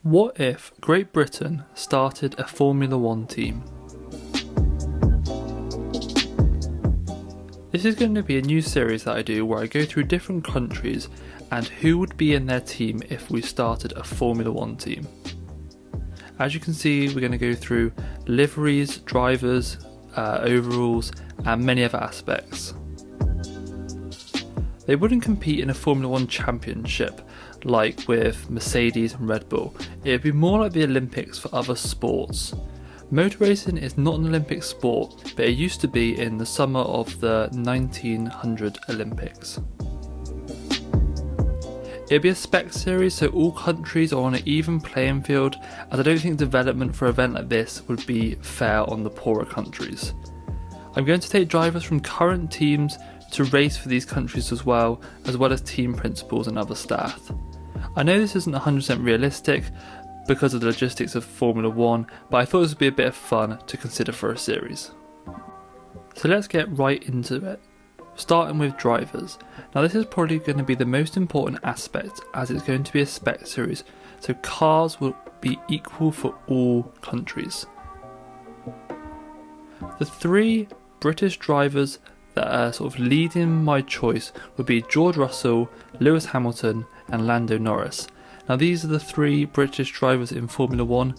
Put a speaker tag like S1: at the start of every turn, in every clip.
S1: What if Great Britain started a Formula One team? This is going to be a new series that I do where I go through different countries and who would be in their team if we started a Formula One team. As you can see, we're going to go through liveries, drivers, overalls and many other aspects. They wouldn't compete in a Formula One championship like with Mercedes and Red Bull. It would be more like the Olympics for other sports. Motor racing is not an Olympic sport, but it used to be in the summer of the 1900 Olympics. It would be a spec series, so all countries are on an even playing field, as I don't think development for an event like this would be fair on the poorer countries. I'm going to take drivers from current teams to race for these countries as well as team principals and other staff. I know this isn't 100% realistic because of the logistics of Formula One, but I thought this would be a bit of fun to consider for a series. So let's get right into it, starting with drivers. Now this is probably going to be the most important aspect as it's going to be a spec series, so cars will be equal for all countries. The three British drivers that are sort of leading my choice would be George Russell, Lewis Hamilton and Lando Norris. Now these are the three British drivers in Formula One.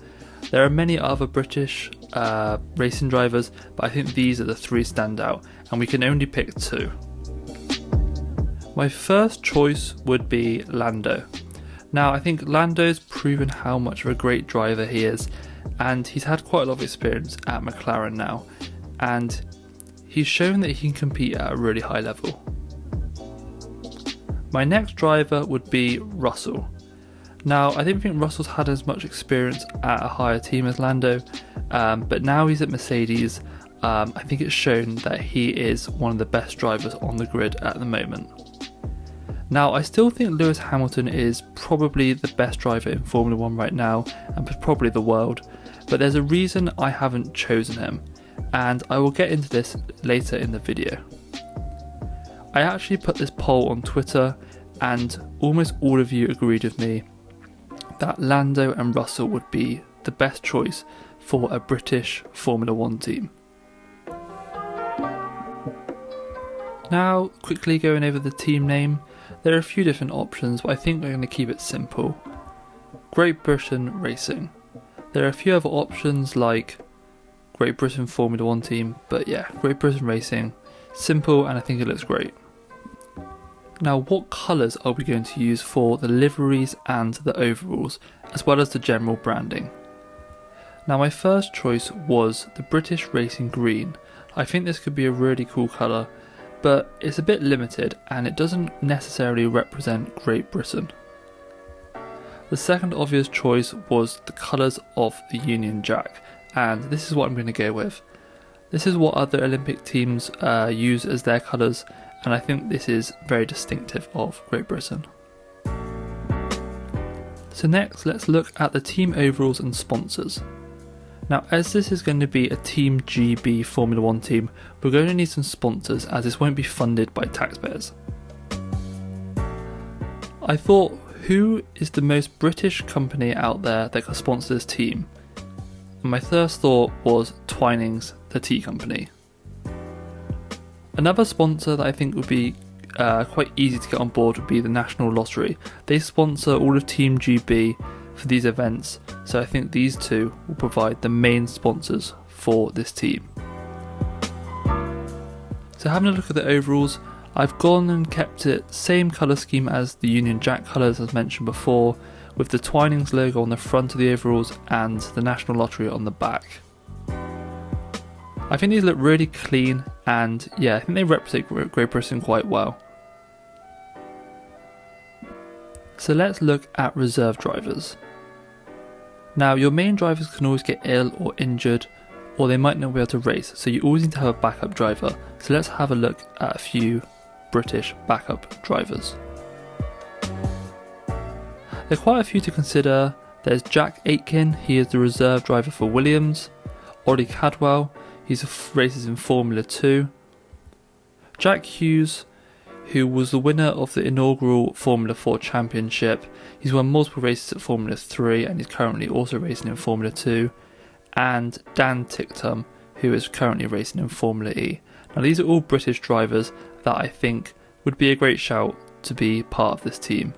S1: There are many other British racing drivers, but I think these are the three standout and we can only pick two. My first choice would be Lando. Now I think Lando's proven how much of a great driver he is, and he's had quite a lot of experience at McLaren now, and he's shown that he can compete at a really high level. My next driver would be Russell. Now I don't think Russell's had as much experience at a higher team as Lando, but now he's at Mercedes. I think it's shown that he is one of the best drivers on the grid at the moment. Now I still think Lewis Hamilton is probably the best driver in Formula One right now and probably the world, but there's a reason I haven't chosen him, and I will get into this later in the video. I actually put this poll on Twitter and almost all of you agreed with me that Lando and Russell would be the best choice for a British Formula One team. Now quickly going over the team name, there are a few different options, but I think we're going to keep it simple. Great Britain Racing. There are a few other options like Great Britain Formula One team, but yeah, Great Britain Racing, simple and I think it looks great. Now what colours are we going to use for the liveries and the overalls, as well as the general branding? Now my first choice was the British Racing Green. I think this could be a really cool colour, but it's a bit limited and it doesn't necessarily represent Great Britain. The second obvious choice was the colours of the Union Jack, and this is what I'm going to go with. This is what other Olympic teams use as their colours, and I think this is very distinctive of Great Britain. So next let's look at the team overalls and sponsors. Now as this is going to be a Team GB Formula One team, we're going to need some sponsors as this won't be funded by taxpayers. I thought, who is the most British company out there that can sponsor this team? And my first thought was Twinings, the tea company. Another sponsor that I think would be quite easy to get on board would be the National Lottery. They sponsor all of Team GB for these events, so I think these two will provide the main sponsors for this team. So having a look at the overalls, I've gone and kept it same colour scheme as the Union Jack colours as mentioned before, with the Twinings logo on the front of the overalls and the National Lottery on the back. I think these look really clean and yeah, I think they represent Great Britain quite well. So let's look at reserve drivers. Now your main drivers can always get ill or injured, or they might not be able to race, so you always need to have a backup driver. So let's have a look at a few British backup drivers. There are quite a few to consider. There's Jack Aitken, he is the reserve driver for Williams. Ollie Cadwell, he races in Formula 2. Jack Hughes, who was the winner of the inaugural Formula 4 Championship. He's won multiple races at Formula 3 and he's currently also racing in Formula 2. And Dan Ticktum, who is currently racing in Formula E. Now these are all British drivers that I think would be a great shout to be part of this team.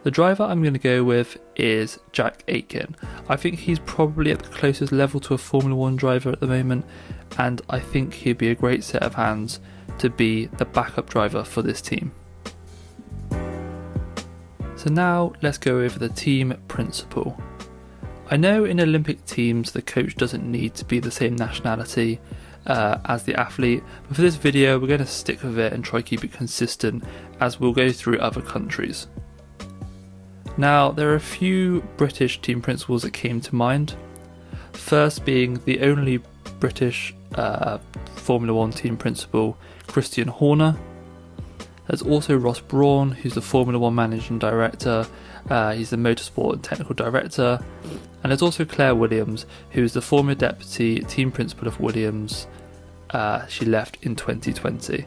S1: The driver I'm going to go with is Jack Aitken. I think he's probably at the closest level to a Formula 1 driver at the moment, and I think he'd be a great set of hands to be the backup driver for this team. So now let's go over the team principle. I know in Olympic teams the coach doesn't need to be the same nationality as the athlete, but for this video we're going to stick with it and try to keep it consistent as we'll go through other countries. Now there are a few British team principals that came to mind, first being the only British Formula 1 team principal, Christian Horner. There's also Ross Brawn, who's the Formula 1 managing director, he's the motorsport and technical director, and there's also Claire Williams, who's the former deputy team principal of Williams. She left in 2020.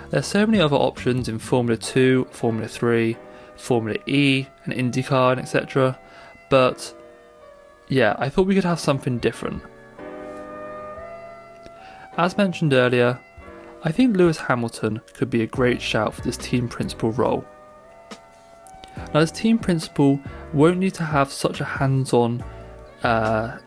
S1: There's so many other options in Formula 2, Formula 3, Formula E and IndyCar and etc. But yeah, I thought we could have something different. As mentioned earlier, I think Lewis Hamilton could be a great shout for this team principal role. Now this team principal won't need to have such a hands-on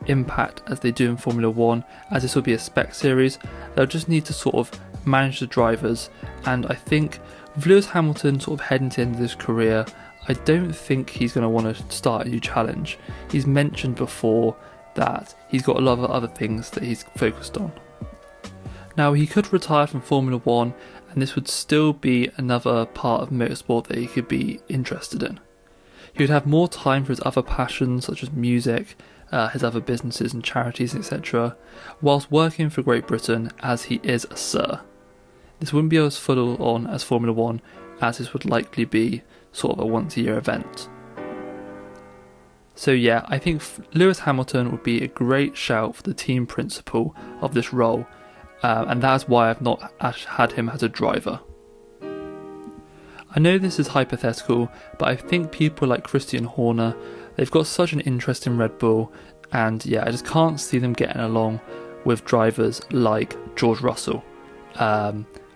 S1: impact as they do in Formula 1, as this will be a spec series. They'll just need to sort of manage the drivers, and I think with Lewis Hamilton sort of heading to the end of his career, I don't think he's going to want to start a new challenge. He's mentioned before that he's got a lot of other things that he's focused on. Now he could retire from Formula 1 and this would still be another part of motorsport that he could be interested in. He would have more time for his other passions such as music, his other businesses and charities, etc., whilst working for Great Britain as he is a Sir. This wouldn't be as full on as Formula 1, as this would likely be sort of a once a year event. So yeah, I think Lewis Hamilton would be a great shout for the team principal of this role, and that's why I've not had him as a driver. I know this is hypothetical, but I think people like Christian Horner, they've got such an interest in Red Bull, and yeah, I just can't see them getting along with drivers like George Russell,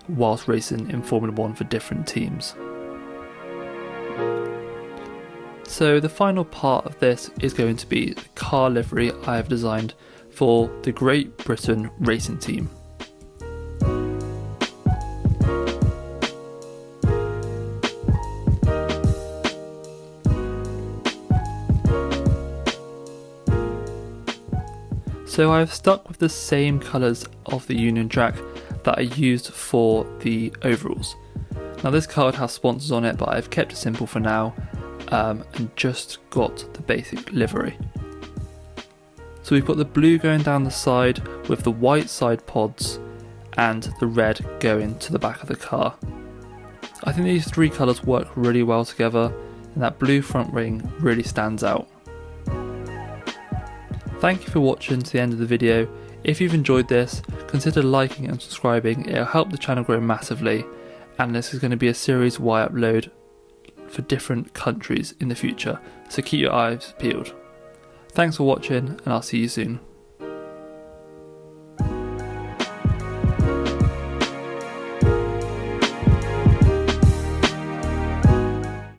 S1: whilst racing in Formula 1 for different teams. So the final part of this is going to be the car livery I have designed for the Great Britain racing team. So I've stuck with the same colours of the Union Jack that I used for the overalls. Now this card has sponsors on it, but I've kept it simple for now, and just got the basic livery. So we've got the blue going down the side with the white side pods and the red going to the back of the car. I think these three colours work really well together, and that blue front ring really stands out. Thank you for watching to the end of the video. If you've enjoyed this, consider liking and subscribing, it'll help the channel grow massively, and this is going to be a series where I upload for different countries in the future, so keep your eyes peeled. Thanks for watching, and I'll see you soon.